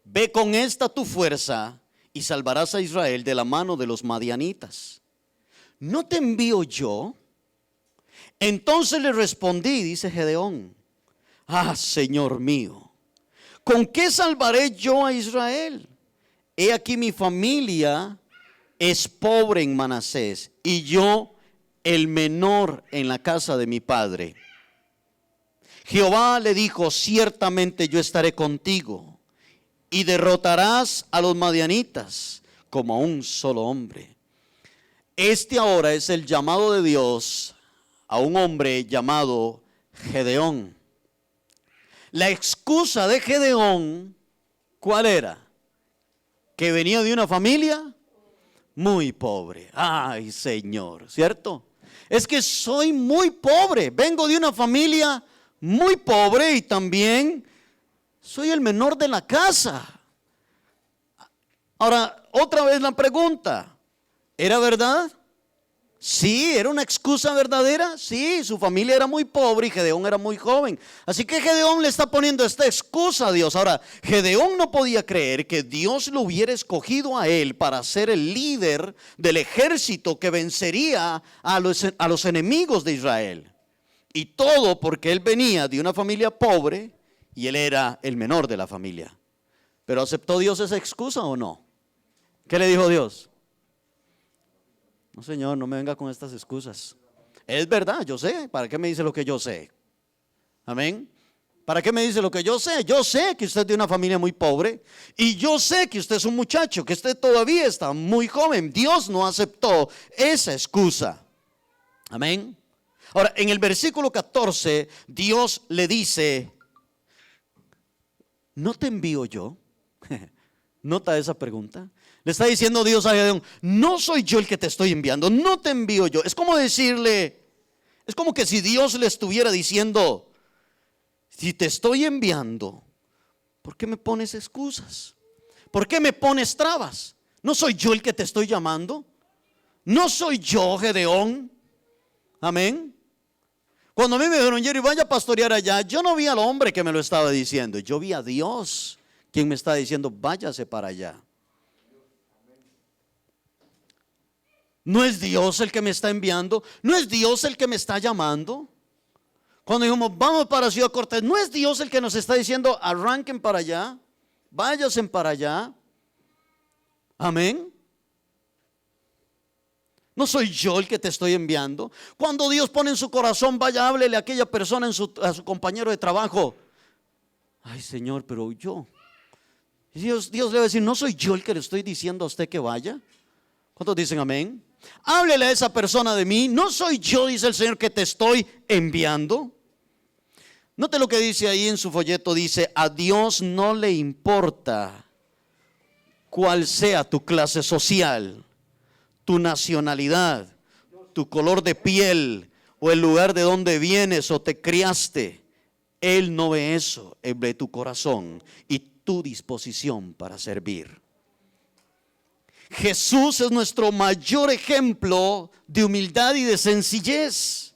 ve con esta tu fuerza y salvarás a Israel de la mano de los madianitas. ¿No te envío yo? Entonces le respondí, dice Gedeón: ah, Señor mío, ¿con qué salvaré yo a Israel? He aquí mi familia es pobre en Manasés y yo el menor en la casa de mi padre. Jehová le dijo: ciertamente yo estaré contigo y derrotarás a los madianitas como a un solo hombre. Este ahora es el llamado de Dios a un hombre llamado Gedeón. La excusa de Gedeón, ¿cuál era? Que venía de una familia muy pobre. Ay, Señor, ¿cierto? Es que soy muy pobre, vengo de una familia muy pobre y también soy el menor de la casa. Ahora, otra vez la pregunta, ¿era verdad? Sí, era una excusa verdadera. Sí, su familia era muy pobre y Gedeón era muy joven. Así que Gedeón le está poniendo esta excusa a Dios. Ahora, Gedeón no podía creer que Dios lo hubiera escogido a él para ser el líder del ejército que vencería a los enemigos de Israel. Y todo porque él venía de una familia pobre y él era el menor de la familia. ¿Pero aceptó Dios esa excusa o no? ¿Qué le dijo Dios? No, Señor, no me venga con estas excusas. Es verdad, yo sé. ¿Para qué me dice lo que yo sé? Amén. ¿Para qué me dice lo que yo sé? Yo sé que usted es de una familia muy pobre y yo sé que usted es un muchacho, que usted todavía está muy joven. Dios no aceptó esa excusa. Amén. Ahora, en el versículo 14, Dios le dice: ¿no te envío yo? ¿Nota esa pregunta? Le está diciendo Dios a Gedeón: no soy yo el que te estoy enviando, no te envío yo. Es como decirle, es como que si Dios le estuviera diciendo: si te estoy enviando, ¿por qué me pones excusas? ¿Por qué me pones trabas? ¿No soy yo el que te estoy llamando? ¿No soy yo, Gedeón? Amén. Cuando a mí me dijeron: Jerry, vaya a pastorear allá, yo no vi al hombre que me lo estaba diciendo, yo vi a Dios quien me está diciendo: váyase para allá. No es Dios el que me está enviando, no es Dios el que me está llamando. Cuando dijimos vamos para Ciudad Cortés, no es Dios el que nos está diciendo: arranquen para allá, váyanse para allá. Amén. No soy yo el que te estoy enviando. Cuando Dios pone en su corazón: vaya, háblele a aquella persona, a su compañero de trabajo. Ay, Señor, pero yo. Dios le va a decir: no soy yo el que le estoy diciendo a usted que vaya. ¿Cuántos dicen amén? Háblele a esa persona de mí. No soy yo, dice el Señor, que te estoy enviando. Note lo que dice ahí en su folleto. Dice: a Dios no le importa cuál sea tu clase social, tu nacionalidad, tu color de piel o el lugar de donde vienes o te criaste. Él no ve eso, Él ve tu corazón y tu disposición para servir. Jesús es nuestro mayor ejemplo de humildad y de sencillez.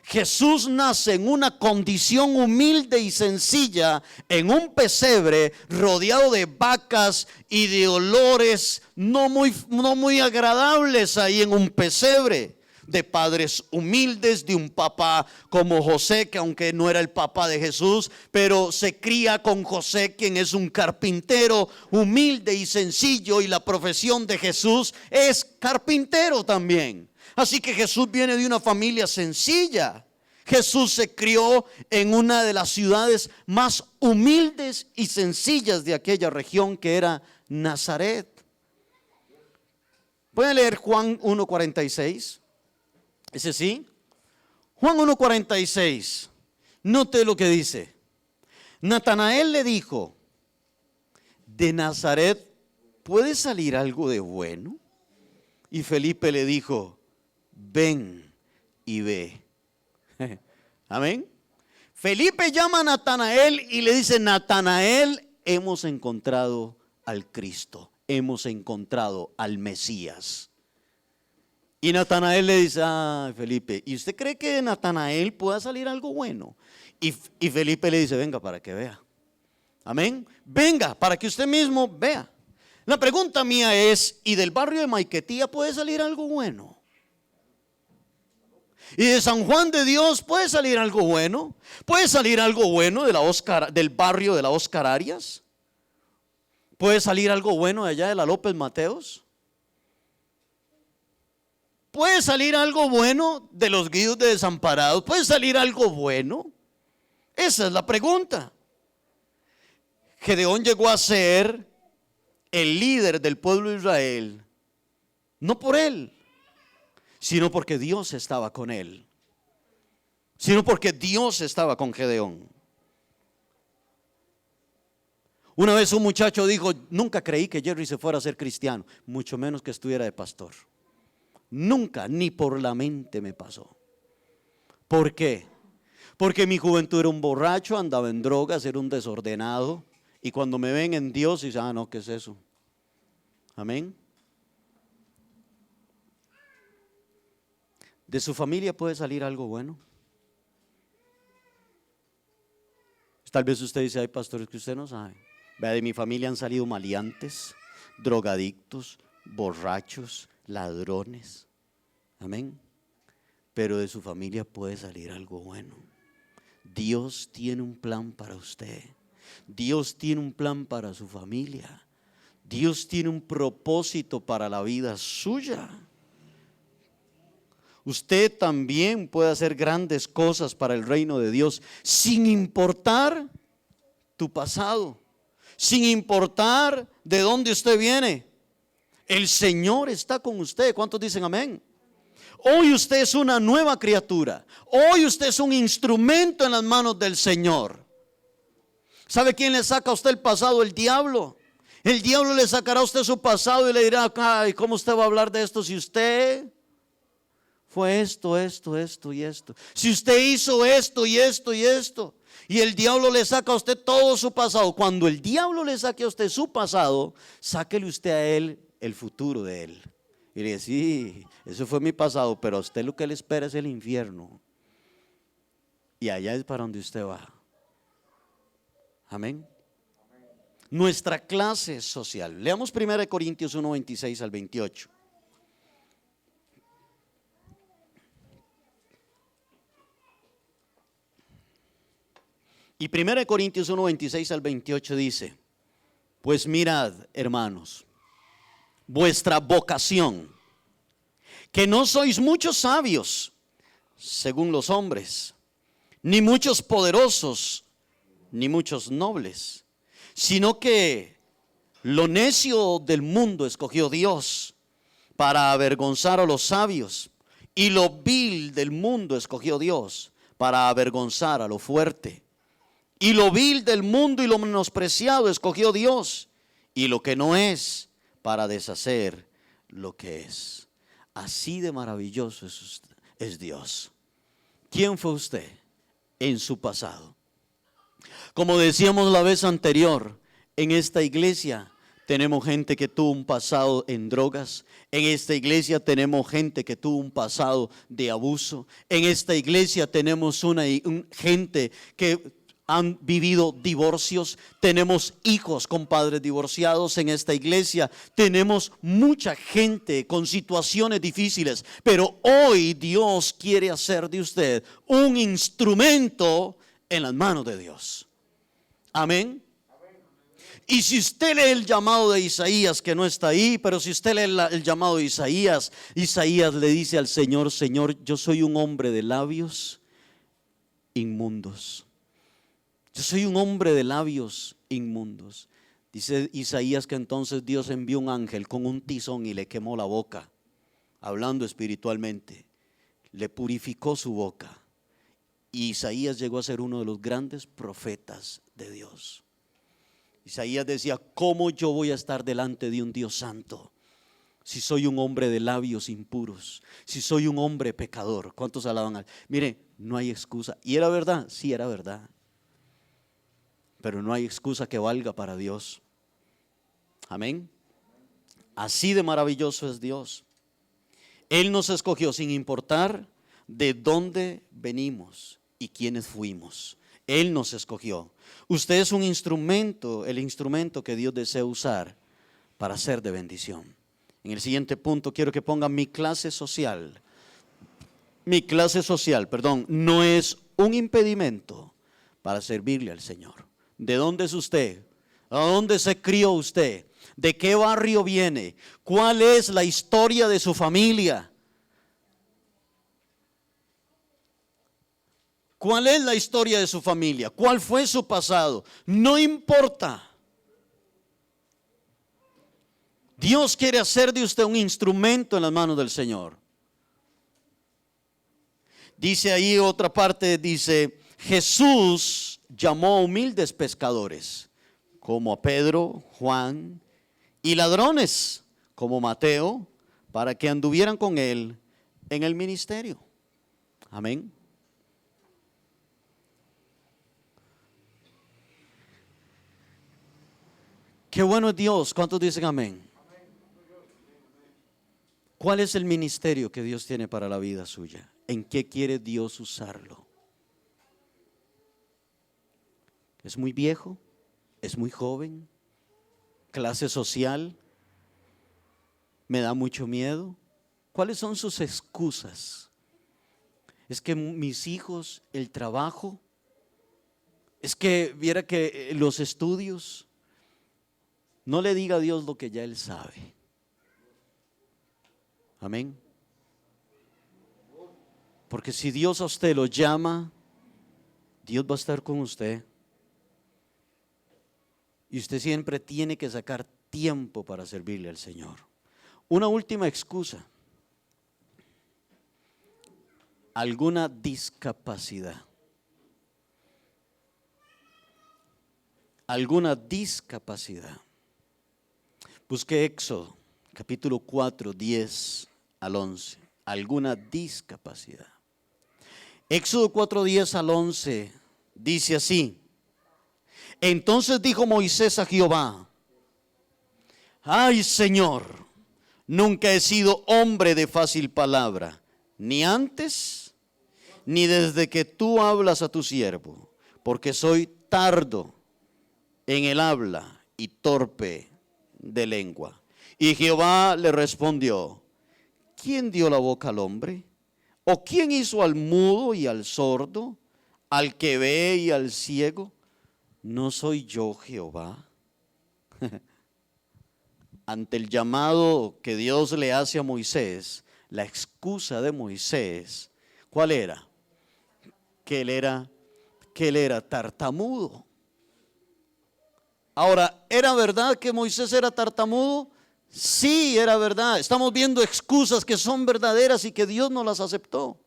Jesús nace en una condición humilde y sencilla, en un pesebre rodeado de vacas y de olores no muy agradables ahí en un pesebre. De padres humildes, de un papá como José, que aunque no era el papá de Jesús, pero se cría con José, quien es un carpintero humilde y sencillo, y la profesión de Jesús es carpintero también. Así que Jesús viene de una familia sencilla. Jesús se crió en una de las ciudades más humildes y sencillas de aquella región, que era Nazaret. Pueden leer Juan 1:46. Ese sí. Juan 1:46. Note lo que dice. Natanael le dijo: ¿de Nazaret puede salir algo de bueno? Y Felipe le dijo: ven y ve. Amén. Felipe llama a Natanael y le dice: Natanael, hemos encontrado al Cristo, hemos encontrado al Mesías. Y Natanael le dice, ah, Felipe, ¿y usted cree que de Natanael pueda salir algo bueno? Y Felipe le dice, venga para que vea. Amén. Venga para que usted mismo vea. La pregunta mía es, ¿y del barrio de Maiquetía puede salir algo bueno? ¿Y de San Juan de Dios puede salir algo bueno? ¿Puede salir algo bueno del barrio de la Oscar Arias? ¿Puede salir algo bueno de allá de la López Mateos? ¿Puede salir algo bueno de los Guidos de Desamparados? ¿Puede salir algo bueno? Esa es la pregunta. Gedeón llegó a ser el líder del pueblo de Israel, no por él, sino porque Dios estaba con él, sino porque Dios estaba con Gedeón. Una vez un muchacho dijo, nunca creí que Jerry se fuera a ser cristiano, mucho menos que estuviera de pastor. Nunca, ni por la mente me pasó. ¿Por qué? Porque en mi juventud era un borracho, andaba en drogas, era un desordenado. Y cuando me ven en Dios, dicen, ah, no, ¿qué es eso? Amén. ¿De su familia puede salir algo bueno? Tal vez usted dice, hay pastores que usted no sabe. Vea, de mi familia han salido maleantes, drogadictos, borrachos, ladrones. Amén. Pero de su familia puede salir algo bueno. Dios tiene un plan para usted. Dios tiene un plan para su familia. Dios tiene un propósito para la vida suya. Usted también puede hacer grandes cosas para el reino de Dios sin importar tu pasado, sin importar de dónde usted viene. El Señor está con usted. ¿Cuántos dicen amén? Hoy usted es una nueva criatura. Hoy usted es un instrumento en las manos del Señor. ¿Sabe quién le saca a usted el pasado? El diablo. El diablo le sacará a usted su pasado y le dirá, ay, ¿cómo usted va a hablar de esto si usted fue esto y esto? Si usted hizo esto y esto y esto. Y el diablo le saca a usted todo su pasado. Cuando el diablo le saque a usted su pasado, sáquele usted a él el futuro de él. Y le dice, sí, eso fue mi pasado, pero a usted lo que le espera es el infierno. Y allá es para donde usted va. Amén. Nuestra clase social. Leamos 1 Corintios 1, 26 al 28. Y 1 Corintios 1, 26 al 28 dice, pues mirad, hermanos, vuestra vocación, que no sois muchos sabios, según los hombres, ni muchos poderosos, ni muchos nobles, sino que lo necio del mundo escogió Dios para avergonzar a los sabios, y lo vil del mundo escogió Dios para avergonzar a lo fuerte. Y lo vil del mundo y lo menospreciado escogió Dios, y lo que no es, para deshacer lo que es. Así de maravilloso es Dios. ¿Quién fue usted en su pasado? Como decíamos la vez anterior, en esta iglesia tenemos gente que tuvo un pasado en drogas. En esta iglesia tenemos gente que tuvo un pasado de abuso. En esta iglesia tenemos gente que han vivido divorcios. Tenemos hijos con padres divorciados en esta iglesia. Tenemos mucha gente con situaciones difíciles. Pero hoy Dios quiere hacer de usted un instrumento en las manos de Dios. Amén. Y si usted lee el llamado de Isaías, que no está ahí, pero si usted lee el llamado de Isaías, Isaías le dice al Señor, Señor, yo soy un hombre de labios inmundos. Yo soy un hombre de labios inmundos. Dice Isaías que entonces Dios envió un ángel con un tizón y le quemó la boca, hablando espiritualmente. Le purificó su boca. Y Isaías llegó a ser uno de los grandes profetas de Dios. Isaías decía, ¿cómo yo voy a estar delante de un Dios santo si soy un hombre de labios impuros? Si soy un hombre pecador. ¿Cuántos alaban a? Mire, no hay excusa. ¿Y era verdad? Sí, era verdad. Pero no hay excusa que valga para Dios. Amén. Así de maravilloso es Dios. Él nos escogió sin importar de dónde venimos y quiénes fuimos. Él nos escogió. Usted es un instrumento, el instrumento que Dios desea usar para ser de bendición. En el siguiente punto quiero que pongan mi clase social. Mi clase social, perdón, no es un impedimento para servirle al Señor. ¿De dónde es usted? ¿A dónde se crió usted? ¿De qué barrio viene? ¿Cuál es la historia de su familia? ¿Cuál es la historia de su familia? ¿Cuál fue su pasado? No importa. Dios quiere hacer de usted un instrumento en las manos del Señor. Dice ahí otra parte, dice, Jesús llamó a humildes pescadores, como a Pedro, Juan y ladrones, como Mateo, para que anduvieran con él en el ministerio. Amén. Qué bueno es Dios. ¿Cuántos dicen amén? ¿Cuál es el ministerio que Dios tiene para la vida suya? ¿En qué quiere Dios usarlo? ¿Es muy viejo? ¿Es muy joven? ¿Clase social? ¿Me da mucho miedo? ¿Cuáles son sus excusas? ¿Es que mis hijos, el trabajo? ¿Es que viera que los estudios? No le diga a Dios lo que ya Él sabe. Amén. Porque si Dios a usted lo llama, Dios va a estar con usted. Y usted siempre tiene que sacar tiempo para servirle al Señor. Una última excusa. Alguna discapacidad. Alguna discapacidad. Busque Éxodo, capítulo 4, 10 al 11. Alguna discapacidad. Éxodo 4, 10 al 11 dice así. Entonces dijo Moisés a Jehová: ay, Señor, nunca he sido hombre de fácil palabra, ni antes, ni desde que tú hablas a tu siervo, porque soy tardo en el habla y torpe de lengua. Y Jehová le respondió: ¿quién dio la boca al hombre? ¿O quién hizo al mudo y al sordo, al que ve y al ciego? ¿No soy yo Jehová? Ante el llamado que Dios le hace a Moisés, la excusa de Moisés, ¿cuál era? Que él era tartamudo. Ahora, ¿era verdad que Moisés era tartamudo? Sí, era verdad. Estamos viendo excusas que son verdaderas y que Dios no las aceptó.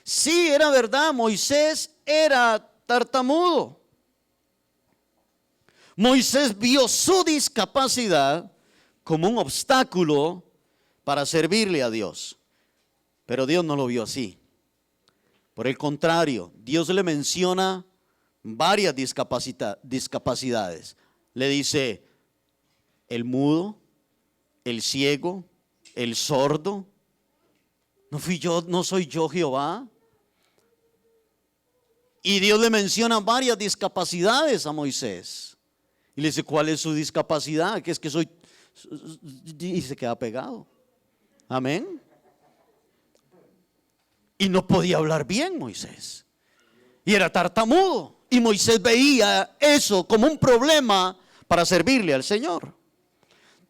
Sí, era verdad, Moisés era tartamudo. Moisés vio su discapacidad como un obstáculo para servirle a Dios. Pero Dios no lo vio así. Por el contrario, Dios le menciona varias discapacidades. Le dice: el mudo, el ciego, el sordo. ¿No soy yo Jehová? Y Dios le menciona varias discapacidades a Moisés. Y le dice: ¿cuál es su discapacidad? Que es que soy... Y se queda pegado. Amén. Y no podía hablar bien Moisés. Y era tartamudo. Y Moisés veía eso como un problema para servirle al Señor.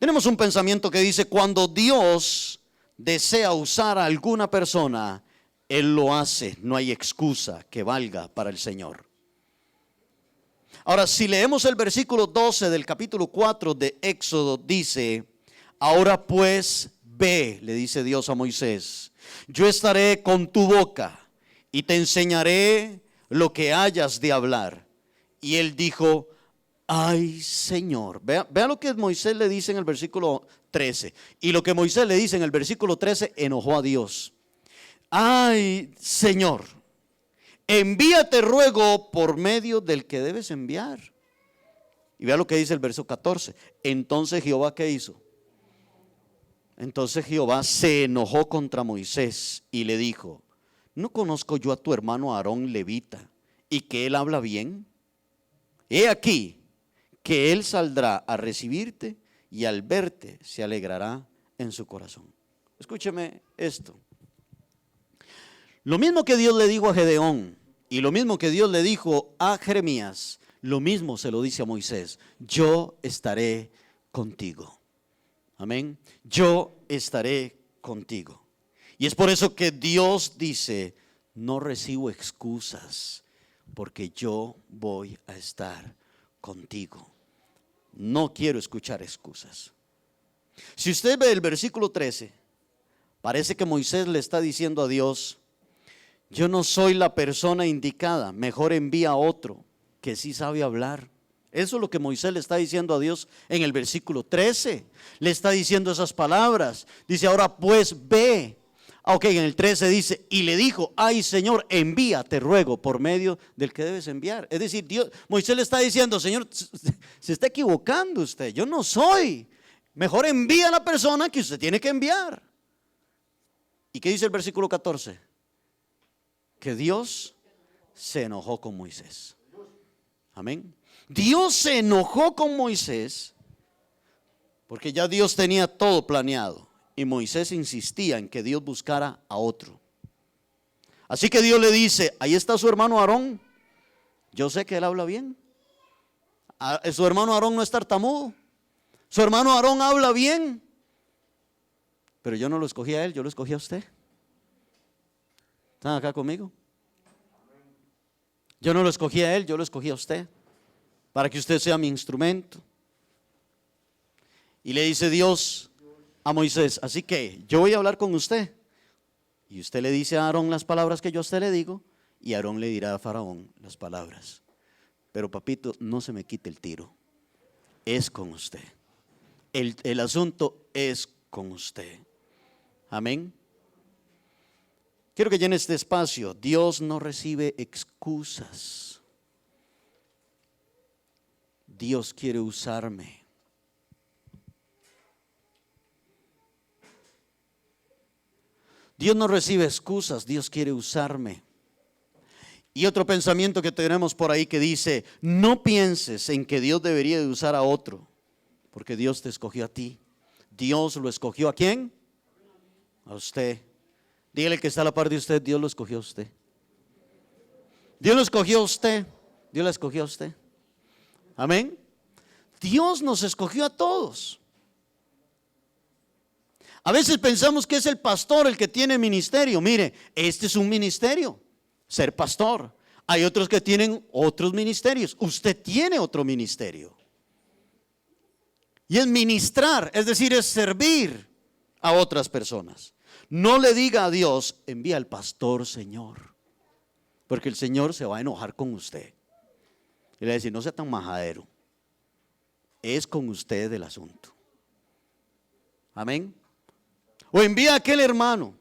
Tenemos un pensamiento que dice: cuando Dios desea usar a alguna persona, Él lo hace. No hay excusa que valga para el Señor. Ahora, si leemos el versículo 12 del capítulo 4 de Éxodo, dice: ahora pues ve, le dice Dios a Moisés, yo estaré con tu boca y te enseñaré lo que hayas de hablar. Y él dijo: ay, Señor. Vea lo que Moisés le dice en el versículo 13. Y lo que Moisés le dice en el versículo 13 enojó a Dios. Ay, Señor, envíate ruego por medio del que debes enviar. Y vea lo que dice el verso 14. Entonces Jehová, ¿qué hizo? Entonces Jehová se enojó contra Moisés y le dijo: ¿no conozco yo a tu hermano Aarón levita, y que él habla bien? He aquí que él saldrá a recibirte, y al verte se alegrará en su corazón. Escúcheme esto. Lo mismo que Dios le dijo a Gedeón, y lo mismo que Dios le dijo a Jeremías, lo mismo se lo dice a Moisés: yo estaré contigo. Amén. Yo estaré contigo. Y es por eso que Dios dice: no recibo excusas, porque yo voy a estar contigo. No quiero escuchar excusas. Si usted ve el versículo 13, parece que Moisés le está diciendo a Dios: yo no soy la persona indicada, mejor envía a otro que sí sabe hablar. Eso es lo que Moisés le está diciendo a Dios en el versículo 13. Le está diciendo esas palabras. Dice: ahora pues ve. Ok, en el 13 dice: y le dijo: ay Señor, envía, te ruego, por medio del que debes enviar. Es decir, Moisés le está diciendo: Señor, se está equivocando usted, yo no soy. Mejor envía a la persona que usted tiene que enviar. ¿Y qué dice el versículo 14? Que Dios se enojó con Moisés. Amén. Dios se enojó con Moisés porque ya Dios tenía todo planeado, y Moisés insistía en que Dios buscara a otro. Así que Dios le dice: ahí está su hermano Aarón, yo sé que él habla bien. Su hermano Aarón no es tartamudo, su hermano Aarón habla bien, pero yo no lo escogí a él, yo lo escogí a usted. ¿Están acá conmigo? Yo no lo escogí a él, yo lo escogí a usted, para que usted sea mi instrumento. Y le dice Dios a Moisés: así que yo voy a hablar con usted, y usted le dice a Aarón las palabras que yo a usted le digo, y Aarón le dirá a Faraón las palabras. Pero papito, no se me quite el tiro, es con usted. El asunto es con usted. Amén. Quiero que llene este espacio. Dios no recibe excusas. Dios quiere usarme. Dios no recibe excusas, Dios quiere usarme. Y otro pensamiento que tenemos por ahí que dice: no pienses en que Dios debería de usar a otro, porque Dios te escogió a ti. Dios lo escogió ¿a quién? A usted. Dígale que está a la par de usted: Dios lo escogió a usted. Dios lo escogió a usted. Dios la escogió a usted. Amén. Dios nos escogió a todos. A veces pensamos que es el pastor el que tiene ministerio. Mire, este es un ministerio, ser pastor. Hay otros que tienen otros ministerios. Usted tiene otro ministerio. Y es ministrar, es decir, es servir a otras personas. No le diga a Dios: envía al pastor, Señor, porque el Señor se va a enojar con usted. Y le va a decir: no sea tan majadero, es con usted el asunto. Amén. O envía a aquel hermano,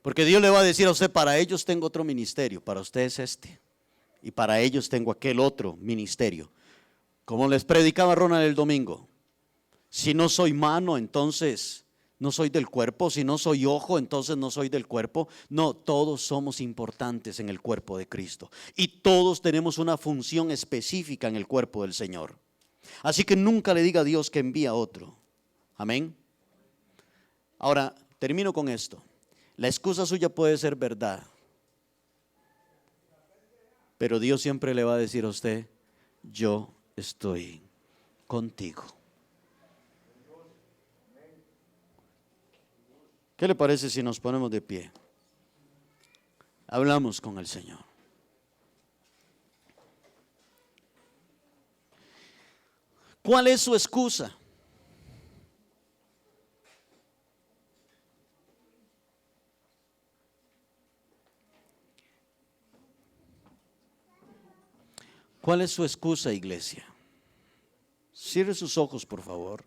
porque Dios le va a decir a usted: para ellos tengo otro ministerio, para usted es este, y para ellos tengo aquel otro ministerio. Como les predicaba Ronald el domingo: si no soy mano, entonces no soy del cuerpo. Si no soy ojo, entonces no soy del cuerpo. No, todos somos importantes en el cuerpo de Cristo, y todos tenemos una función específica en el cuerpo del Señor. Así que nunca le diga a Dios que envía a otro. Amén. Ahora, termino con esto. La excusa suya puede ser verdad, pero Dios siempre le va a decir a usted: yo estoy contigo. ¿Qué le parece si nos ponemos de pie? Hablamos con el Señor. ¿Cuál es su excusa? ¿Cuál es su excusa, iglesia? Cierre sus ojos, por favor.